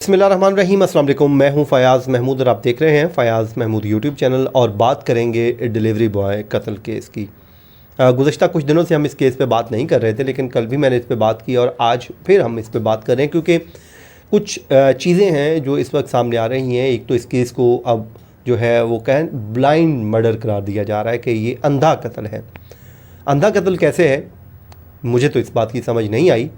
बिस्मिल्लाहिर्रहमानिर्रहीम, अस्सलाम वालेकुम। मैं हूं फ़याज़ महमूद और आप देख रहे हैं फ़याज़ महमूद यूट्यूब चैनल। और बात करेंगे डिलीवरी बॉय कत्ल केस की। गुज़श्ता कुछ दिनों से हम इस केस पे बात नहीं कर रहे थे, लेकिन कल भी मैंने इस पे बात की और आज फिर हम इस पे बात कर रहे हैं क्योंकि कुछ चीज़ें हैं जो इस वक्त सामने आ रही हैं। एक तो इस केस को अब जो है वो कहें ब्लाइंड मर्डर करार दिया जा रहा है कि ये अंधा कत्ल है। अंधा कत्ल कैसे है, मुझे तो इस बात की समझ नहीं आई।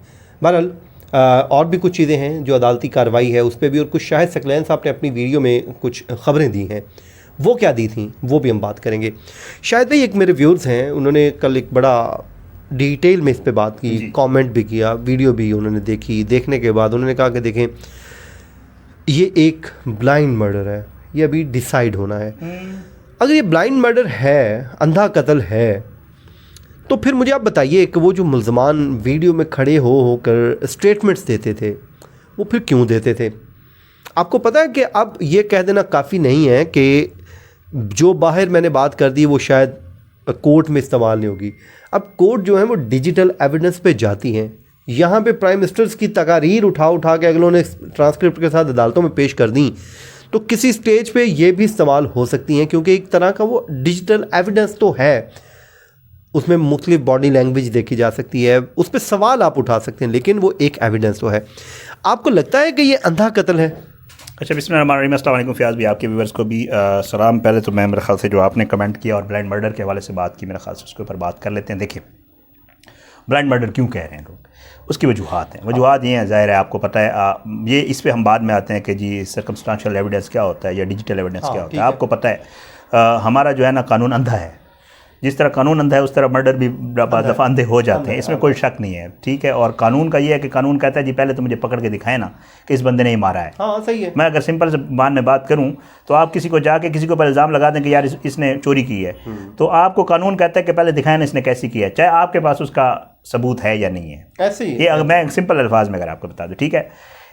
बहरहाल और भी कुछ चीज़ें हैं जो अदालती कार्रवाई है उस पर भी, और कुछ शाहिद सकलैन साहब ने अपनी वीडियो में कुछ ख़बरें दी हैं, वो क्या दी थी वो भी हम बात करेंगे। शायद भाई एक मेरे व्यूअर्स हैं, उन्होंने कल एक बड़ा डिटेल में इस पे बात की, कमेंट भी किया, वीडियो भी उन्होंने देखी। देखने के बाद उन्होंने कहा कि देखें ये एक ब्लाइंड मर्डर है, ये अभी डिसाइड होना है। अगर ये ब्लाइंड मर्डर है, अंधा कत्ल है, तो फिर मुझे आप बताइए कि वो जो मुल्ज़मान वीडियो में खड़े होकर स्टेटमेंट्स देते थे वो फिर क्यों देते थे? आपको पता है कि अब ये कह देना काफ़ी नहीं है कि जो बाहर मैंने बात कर दी वो शायद कोर्ट में इस्तेमाल नहीं होगी। अब कोर्ट जो है वो डिजिटल एविडेंस पे जाती हैं। यहाँ पे प्राइम मिनिस्टर्स की तकारीर उठा के अगलों ने ट्रांसक्रिप्ट के साथ अदालतों में पेश कर दी, तो किसी स्टेज पे ये भी इस्तेमाल हो सकती हैं क्योंकि एक तरह का वो डिजिटल एविडेंस तो है। उसमें मुख्तलिफ बॉडी लैंग्वेज देखी जा सकती है, उस पर सवाल आप उठा सकते हैं, लेकिन वो एक एविडेंस तो है। आपको लगता है कि ये अंधा कत्ल है? अच्छा, बिस्मिल्लाहिर्रहमानिर्रहीम, अस्सलाम वालेकुम। फ़याज़ भी, आपके व्यूवर्स को भी सलाम। पहले तो मैं, मेरे ख्याल से जो आपने कमेंट किया और ब्लाइंड मर्डर के हवाले से बात की, मेरे ख्याल से उसके ऊपर बात कर लेते हैं। देखिए, ब्लाइंड मर्डर क्यों कह रहे हैं लोग, उसकी वजूहात हैं। वजूहात ये हैं, ज़ाहिर है आपको पता है, ये इस पर हम बाद में आते हैं कि जी सर्कमस्टांशियल एविडेंस क्या होता है या डिजिटल एविडेंस क्या होता है। आपको पता है हमारा जो है ना कानून अंधा है। जिस तरह कानून अंधा है उस तरह मर्डर भी दफ़ा अंधे हो जाते हैं, इसमें कोई शक नहीं है, ठीक है। और कानून का ये है कि कानून कहता है जी पहले तो मुझे पकड़ के दिखाए ना कि इस बंदे ने ही मारा है। हाँ, सही है। मैं अगर सिंपल से मान में बात करूं तो आप किसी को जाके किसी को पर इल्ज़ाम लगा दें कि यार इसने चोरी की है, तो आपको कानून कहता है कि पहले दिखाए ना इसने कैसी की है, चाहे आपके पास उसका सबूत है या नहीं है। ऐसे ही ये अगर मैं सिंपल अल्फाज में अगर आपको बता दूं, ठीक है।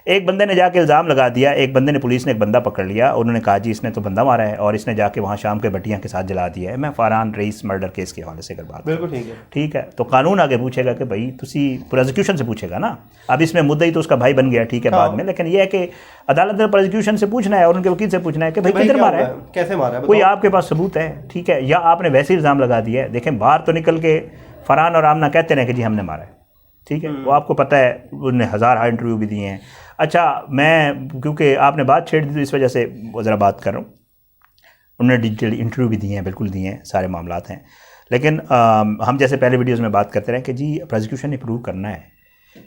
एक बंदे ने जाके इल्ज़ाम लगा दिया, एक बंदे ने, पुलिस ने एक बंदा पकड़ लिया, उन्होंने कहा जी इसने तो बंदा मारा है और इसने जाके वहाँ शाम के बटियाँ के साथ जला दिया है। मैं फरहान रईस मर्डर केस के हवाले से अगर बात, बिल्कुल ठीक है। तो कानून आगे पूछेगा कि भाई तुसी प्रोसिक्यूशन से पूछेगा ना। अब इसमें मुद्दई तो उसका भाई बन गया, ठीक है, बाद में, लेकिन यह है कि अदालत ने प्रोसिक्यूशन से पूछना है और उनके वकील से पूछना है कि भाई किधर मारा है, कैसे मारा है, कोई आपके पास सबूत है, ठीक है, या आपने वैसे इल्ज़ाम लगा दिया है। देखें, बाहर तो निकल के फरहान और आमना कहते हैं कि जी हमने मारा है, ठीक है, वो आपको पता है, उन्होंने हज़ार इंटरव्यू भी दिए हैं। अच्छा, मैं क्योंकि आपने बात छेड़ दी तो इस वजह से ज़रा बात कर रहा हूँ। उन्होंने डिजिटल इंटरव्यू भी दिए हैं, बिल्कुल दिए हैं, सारे मामलात हैं। लेकिन हम जैसे पहले वीडियोज़ में बात करते रहे कि जी प्रोसिक्यूशन ने प्रूव करना है,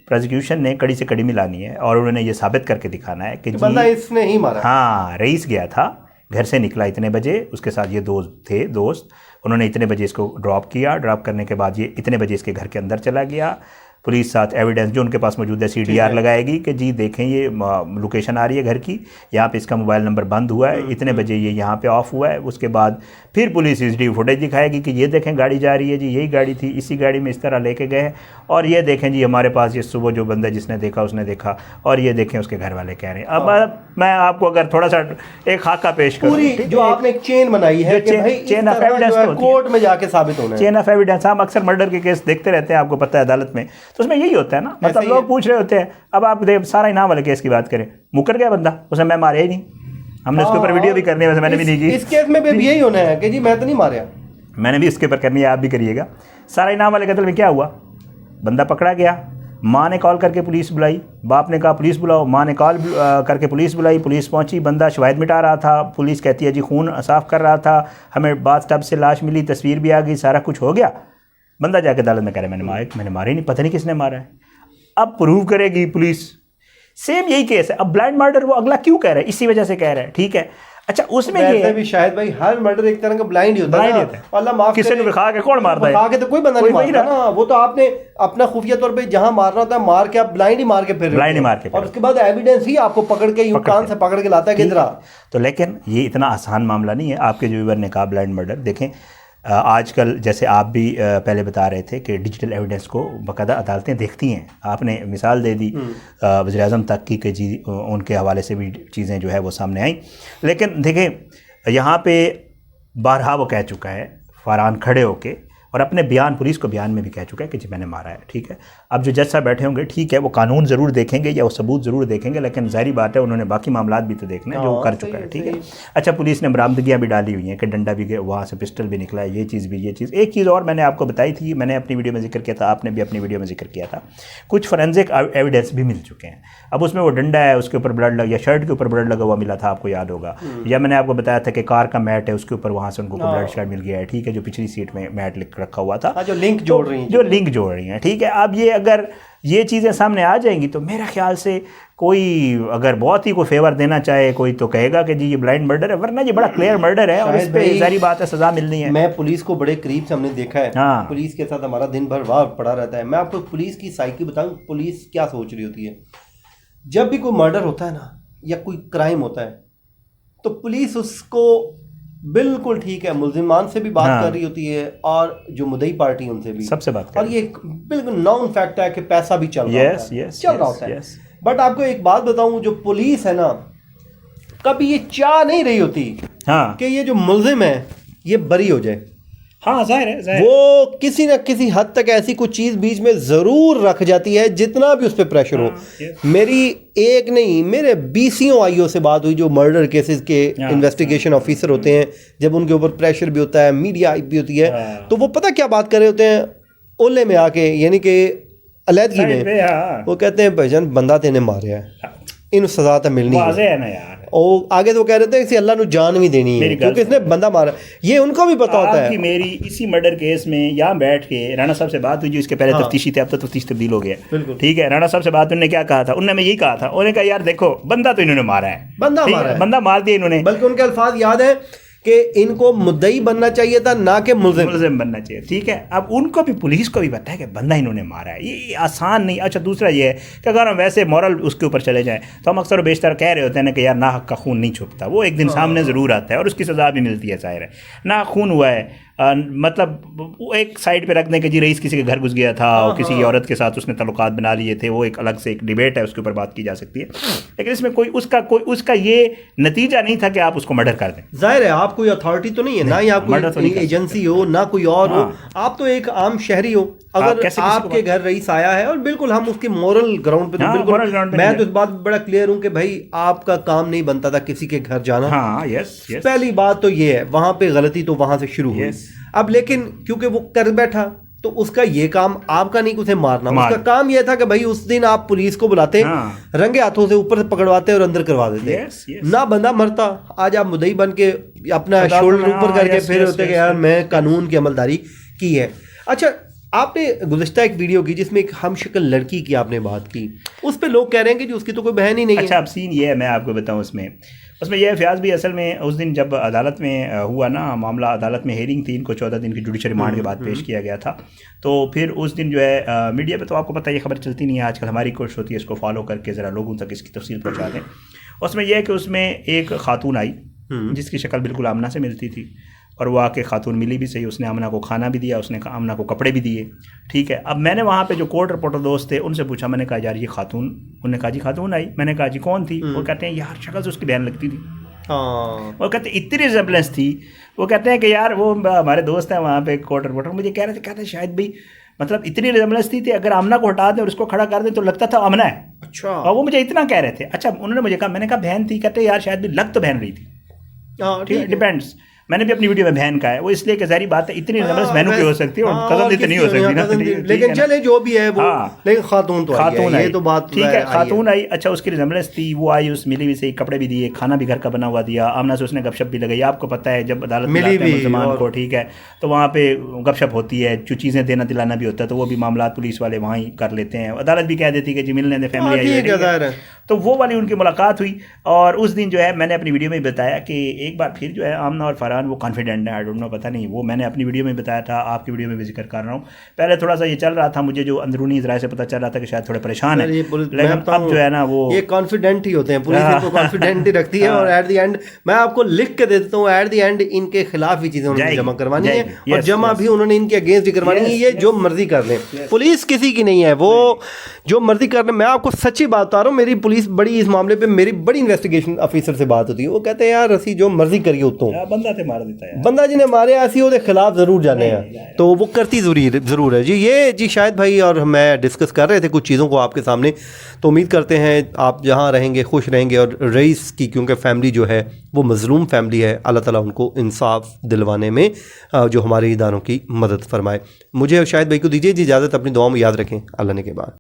प्रोसिक्यूशन ने कड़ी से कड़ी मिलानी है और उन्होंने ये साबित करके दिखाना है कि जी बंदा इसने ही मारा। हाँ, रईस गया था, घर से निकला इतने बजे, उसके साथ ये दोस्त, उन्होंने इतने बजे इसको ड्रॉप किया, ड्रॉप करने के बाद ये इतने बजे इसके घर के अंदर चला गया। पुलिस साथ एविडेंस जो उनके पास मौजूद है CDR लगाएगी कि जी देखें ये लोकेशन आ रही है घर की, यहाँ पे इसका मोबाइल नंबर बंद हुआ है, इतने बजे ये यहाँ पे ऑफ हुआ है। उसके बाद फिर पुलिस CCTV फुटेज दिखाएगी कि ये देखें गाड़ी जा रही है जी, यही गाड़ी थी, इसी गाड़ी में इस तरह लेके गए, और ये देखें जी हमारे पास ये सुबह जो बंदा जिसने देखा उसने देखा, और ये देखें उसके घर वाले कह रहे हैं। अब मैं आपको अगर थोड़ा सा एक खाका पेश करूँ, जो आपने एक चेन बनाई है कि भाई चेन ऑफ एविडेंस कोर्ट में जाके साबित होना है। चेन ऑफ एविडेंस, हम अक्सर मर्डर के केस देखते रहते हैं, आपको पता है, अदालत में, तो उसमें यही होता है ना, मतलब लोग पूछ रहे होते हैं। अब आप सारा इनाम वाले केस की बात करें, मुकर गया बंदा, उसे मैं मारे ही नहीं, हमने उसके ऊपर वीडियो भी करनी है, वैसे मैंने भी नहीं की। इस केस में भी यही होना है कि जी मैं तो नहीं मारा, मैंने भी इसके ऊपर करनी है, आप भी करिएगा। सारा इनाम वाले कत्ल में क्या हुआ, बंदा पकड़ा गया, माँ ने कॉल करके पुलिस बुलाई, बाप ने कहा पुलिस बुलाओ, माँ ने कॉल करके पुलिस बुलाई, पुलिस पहुंची, बंदा शवाहिद मिटा रहा था, पुलिस कहती है जी खून साफ़ कर रहा था, हमें बाथ टब से लाश मिली, तस्वीर भी आ गई, सारा कुछ हो गया। बंदा जाके अदालत में कह रहा है मैंने मारे ही नहीं, पता नहीं किसने मारा है। अब प्रूव करेगी पुलिस, सेम यही केस है। अब ब्लाइंड मर्डर वो अगला क्यों कह रहा है, इसी वजह से कह रहा है, ठीक है। अच्छा, उसमें ये भी शायद भाई हर मर्डर एक तरह का ब्लाइंड ही होता है ना, अल्लाह माफ करे, किसी ने खा के कौन मारता है, खा के तो कोई बंदा नहीं मारता ना, वो तो आपने अपना खुफिया तौर पे जहां मारना होता है मार के, आप ब्लाइंड ही मार के फिर और उसके बाद एविडेंस ही आपको पकड़ के यूं कान से पकड़ के लाता है किधर। तो लेकिन ये इतना आसान मामला नहीं है। आपके जो व्यूअर ने कहा ब्लाइंड मर्डर, देखें आजकल जैसे आप भी पहले बता रहे थे कि डिजिटल एविडेंस को बाकायदा अदालतें देखती हैं, आपने मिसाल दे दी वज़ीर-ए-आज़म तक की कि जी उनके हवाले से भी चीज़ें जो है वो सामने आई। लेकिन देखें यहाँ पे बारहा वो कह चुका है फरहान खड़े होके, और अपने बयान, पुलिस को बयान में भी कह चुका है कि जी मैंने मारा है। ठीक है, अब जो जज साहब बैठे होंगे, ठीक है, वो कानून ज़रूर देखेंगे या वो सबूत ज़रूर देखेंगे, लेकिन ज़ाहिर बात है उन्होंने बाकी मामलात भी तो देखने हैं जो वो कर चुका है। ठीक है, अच्छा, पुलिस ने बरामदगियाँ भी डाली हुई हैं कि डंडा भी वहाँ से पिस्टल भी निकला है, ये चीज़ भी, ये चीज़। एक चीज़ और मैंने आपको बताई थी, मैंने अपनी वीडियो में जिक्र किया था, आपने भी अपनी वीडियो में जिक्र किया था, कुछ फोरेंसिक एविडेंस भी मिल चुके हैं। अब उसमें वो डंडा है, उसके ऊपर ब्लड लगा, या शर्ट के ऊपर ब्लड लगा हुआ मिला था, आपको याद होगा, या मैंने आपको बताया था कि कार का मैट है, उसके ऊपर वहाँ से उनको ब्लड शर्ट मिल गया है। ठीक है, जो पिछली सीट में मैट लिख रखा हुआ था, जो लिंक जोड़ रही हैं। ठीक है, अब ये अगर ये चीज़ें सामने आ जाएंगी तो मेरा ख्याल से कोई अगर बहुत ही कोई फेवर देना चाहे कोई तो कहेगा कि जी ये ब्लाइंड मर्डर है, वरना ये बड़ा क्लियर मर्डर है और इस पे सारी बात है, सजा मिलनी है। मैं पुलिस को बड़े करीब से हमने देखा है, हाँ। पुलिस के साथ हमारा दिन भर वार पड़ा रहता है। मैं आपको पुलिस की साइकी बताऊं, पुलिस क्या सोच रही होती है जब भी कोई मर्डर होता है ना या कोई क्राइम होता है, तो पुलिस उसको बिल्कुल ठीक है मुल्जिमान से भी बात कर रही होती है और जो मुद्दई पार्टी उनसे भी सबसे बात कर, और ये बिल्कुल नॉन फैक्ट है कि पैसा भी चल रहा होता है। बट आपको एक बात बताऊं, जो पुलिस है ना, कभी ये चाह नहीं रही होती कि ये जो मुल्जिम है ये बरी हो जाए। हाँ, जाहिर है, वो किसी न किसी हद तक ऐसी कुछ चीज बीच में जरूर रख जाती है, जितना भी उस पर प्रेशर हो। मेरी एक नहीं, मेरे 20 आईओ से बात हुई जो मर्डर केसेस के इन्वेस्टिगेशन ऑफिसर होते हैं, जब उनके ऊपर प्रेशर भी होता है, मीडिया भी होती है, तो वो पता क्या बात कर रहे होते हैं ओले में आके, यानी कि अलहदगी में, वो कहते हैं भाईजान बंदा तेने मारे है, इन सजा तो मिलनी है ना यार। और आगे तो कह रहे थे कि अल्लाह ने जान भी देनी है क्योंकि इसने बंदा मारा, ये उनको भी पता होता है। कि मेरी इसी मर्डर केस में यहाँ बैठ के राणा साहब से बात हुई, जो इसके पहले तफ्तीशी थे, अब तो तफ्तीश तब्दील हो गया। ठीक है, राणा साहब से बात, उन्होंने क्या कहा था, उन्होंने यही कहा था, उन्होंने कहा यार देखो बंदा तो इन्होंने मारा है, बंदा मार दिया इन्होंने, बल्कि उनके अल्फाज याद है कि इनको मुद्दई बनना चाहिए था ना कि मुल्जिम बनना चाहिए। ठीक है, अब उनको भी, पुलिस को भी पता है कि बंदा इन्होंने मारा है, ये आसान नहीं। अच्छा, दूसरा ये है कि अगर हम वैसे मॉरल उसके ऊपर चले जाएं तो हम अक्सर बेशतर कह रहे होते हैं ना कि यार ना हक का खून नहीं छुपता, वो एक दिन सामने ज़रूर आता है और उसकी सज़ा भी मिलती है। जाहिर है ना खून हुआ है, मतलब वो एक साइड पे रख दें कि जी रईस किसी के घर घुस गया था और किसी औरत के साथ उसने ताल्लुकात बना लिए थे, वो एक अलग से एक डिबेट है, उसके ऊपर बात की जा सकती है, लेकिन इसमें कोई उसका ये नतीजा नहीं था कि आप उसको मर्डर कर दें। जाहिर है आप कोई अथॉरिटी तो नहीं है, ना ही आप कोई एजेंसी हो, ना कोई और हो, आप तो एक आम शहरी हो। अगर आपके घर रईस आया है, और बिल्कुल हम उसके मोरल ग्राउंड पे तो बिल्कुल, मैं तो इस बात बड़ा क्लियर हूँ कि भाई आपका काम नहीं बनता था किसी के घर जाना। पहली बात तो ये है, वहां पे गलती तो वहां से शुरू हुई। अब लेकिन क्योंकि वो कर बैठा तो उसका ये काम आपका नहीं उसे मारना, उसका काम ये था कि भाई उस दिन आप पुलिस को बुलाते, रंगे हाथों से ऊपर से पकड़वाते और अंदर करवा देते, ना बंदा मरता। आज आप मुद्दई बन के अपना शोल्डर ऊपर करके फिर होते कि यार मैं कानून की अमलदारी की है। अच्छा, आपने गुज़िश्ता एक वीडियो की जिसमें एक हमशक्ल लड़की की आपने बात की, उस पे लोग कह रहे हैं कि जो उसकी तो कोई बहन ही नहीं है। अच्छा, अब सीन ये है, मैं आपको बताऊं, उसमें यह फयाज भी असल में उस दिन जब अदालत में हुआ ना मामला, अदालत में हेयरिंग थी, इनको 14 दिन की जुडिशरी रिमांड के बाद पेश किया गया था, तो फिर उस दिन जो है मीडिया पे तो आपको पता है ये खबर चलती नहीं है आजकल, हमारी कोशिश होती है इसको फॉलो करके ज़रा लोगों तक इसकी तफसील पहुँचा दें। उसमें यह है कि उसमें एक खातून आई जिसकी शक्ल बिल्कुल आमना से मिलती थी, और वो आके खातून मिली भी सही, उसने आमना को खाना भी दिया, उसने आमना को कपड़े भी दिए। ठीक है, अब मैंने वहाँ पे जो कोर्ट रिपोर्टर दोस्त थे उनसे पूछा, मैंने कहा यार ये खातून, उन्होंने कहा जी खातून आई, मैंने कहा जी कौन थी, वो कहते हैं यार शक्ल से उसकी बहन लगती थी। वो कहते इतनी रिजेम्बलेंस थी, वो कहते हैं कि यार वो हमारे दोस्त हैं वहाँ पे कोर्ट रिपोर्टर, मुझे कह रहे थे, कहते हैं शायद भी मतलब इतनी रिजेम्बलेंस थी अगर आमना को हटा दें और उसको खड़ा कर दें तो लगता था आमना है। अच्छा, और वो मुझे इतना कह रहे थे। अच्छा, उन्होंने मुझे कहा, मैंने कहा बहन थी, कहते यार शायद भी लग तो बहन रही थी। ठीक है, डिपेंड्स, मैंने भी अपनी वीडियो में बहन का है, वो इसलिए कि जारी बात है इतनी रिजेम्बलेंस बहनों की हो सकती है और कज़न इतनी नहीं हो सकती ना, लेकिन चले जो भी है वो, लेकिन खातून तो खातून आई, ये तो बात ठीक है, खातून आई। अच्छा, उसकी रिजेम्बलेंस थी, वो आई, उस मिली भी सही, कपड़े भी दिए, खाना भी घर का बना हुआ दिया, आमना से उसने गपशप भी लगाई। आपको पता है जब अदालत में मुसलमान को, ठीक है, तो वहाँ पे गपशप होती है, जो चीज़ें देना दिलाना भी होता है, तो वो भी मामला पुलिस वाले वहाँ ही कर लेते हैं, अदालत भी कह देती है कि जी मिलने दे, फैमिली आई, तो वो वाली उनकी मुलाकात हुई। और उस दिन जो है मैंने अपनी वीडियो में बताया कि एक बार फिर जो है आमना और फरहान वो कॉन्फिडेंट है, आई डोंट नो, पता नहीं, वो मैंने अपनी वीडियो में बताया था, आपकी वीडियो में भी जिक्र कर रहा हूँ। पहले थोड़ा सा ये चल रहा था, मुझे जो अंदरूनी ज़राए से पता चल रहा था कि शायद थोड़े परेशान है, लेकिन अब जो है ना वो ये कॉन्फिडेंट ही होते हैं, पुलिस इनको कॉन्फिडेंट ही रखती है, और एट द एंड मैं आपको लिख के दे देता हूँ, एट द एंड इनके खिलाफ ही चीज़ें उन्होंने जमा करवानी है, और जमा भी उन्होंने इनके अगेंस्ट भी करवानी है। ये जो मर्जी कर लें, पुलिस किसी की नहीं है, वो जो मर्जी कर लें। मैं आपको सच्ची बात बता रहा हूँ, मेरी पुलिस बड़ी इस मामले पे मेरी बड़ी इन्वेस्टिगेशन ऑफिसर से बात होती है, वो कहते हैं यार असी जो मर्जी करिए उतों बंदा ते मार देता है, बंदा जिन्हें मारे असी ਉਹਦੇ खिलाफ ज़रूर जाने हैं, तो वो करती ज़रूर है जी। ये जी शायद भाई और मैं डिस्कस कर रहे थे कुछ चीज़ों को आपके सामने, तो उम्मीद करते हैं आप जहाँ रहेंगे खुश रहेंगे, और रईस की क्योंकि फैमिली जो है वो मज़लूम फैमिली है, अल्लाह ताला उनको इंसाफ दिलवाने में जो हमारे इदारों की मदद फरमाए। मुझे शायद भाई को दीजिए जी इजाज़त, अपनी दुआ में याद रखें, अल्लाह ने के बाद।